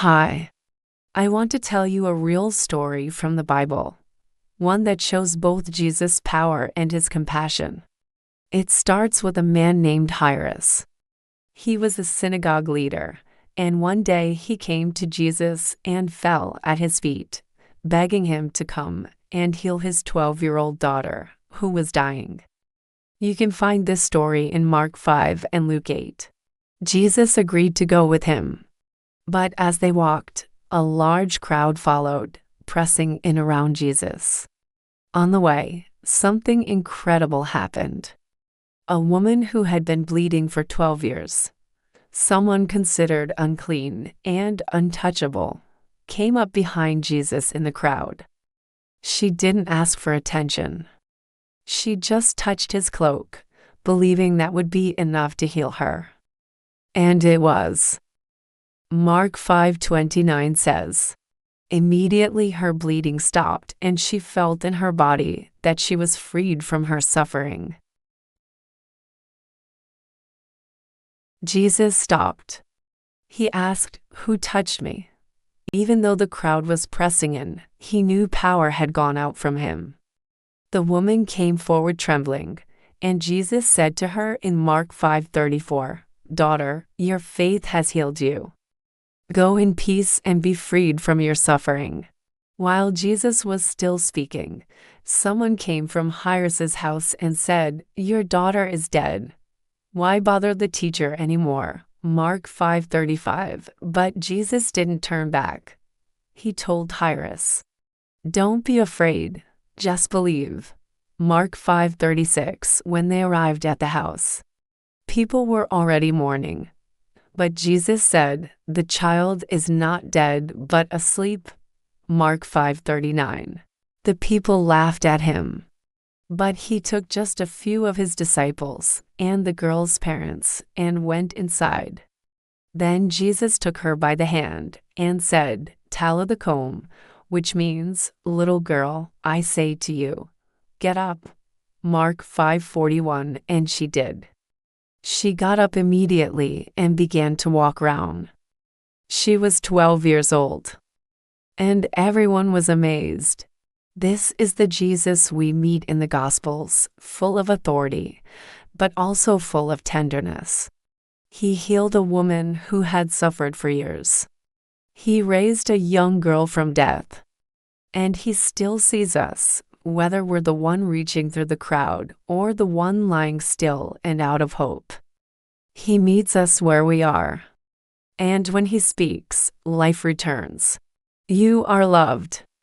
Hi, I want to tell you a real story from the Bible, one that shows both Jesus' power and his compassion. It starts with a man named Jairus. He was a synagogue leader, and one day he came to Jesus and fell at his feet, begging him to come and heal his 12-year-old daughter, who was dying. You can find this story in Mark 5 and Luke 8. Jesus agreed to go with him. But as they walked, a large crowd followed, pressing in around Jesus. On the way, something incredible happened. A woman who had been bleeding for 12 years, someone considered unclean and untouchable, came up behind Jesus in the crowd. She didn't ask for attention. She just touched his cloak, believing that would be enough to heal her. And it was. Mark 5:29 says, "Immediately her bleeding stopped and she felt in her body that she was freed from her suffering." Jesus stopped. He asked, "Who touched me?" Even though the crowd was pressing in, he knew power had gone out from him. The woman came forward trembling, and Jesus said to her in Mark 5:34, "Daughter, your faith has healed you. Go in peace and be freed from your suffering." While Jesus was still speaking, someone came from Jairus' house and said, "Your daughter is dead. Why bother the teacher anymore?" Mark 5:35. But Jesus didn't turn back. He told Jairus, "Don't be afraid, just believe." Mark 5:36. When they arrived at the house, people were already mourning. But Jesus said, "The child is not dead but asleep." Mark 5:39. The people laughed at him. But he took just a few of his disciples and the girl's parents and went inside. Then Jesus took her by the hand and said, "Talitha koum," which means, "Little girl, I say to you, get up." Mark 5:41. And she did. She got up immediately and began to walk round. She was 12 years old. And everyone was amazed. This is the Jesus we meet in the Gospels, full of authority, but also full of tenderness. He healed a woman who had suffered for years. He raised a young girl from death. And he still sees us, whether we're the one reaching through the crowd or the one lying still and out of hope. He meets us where we are. And when he speaks, life returns. You are loved.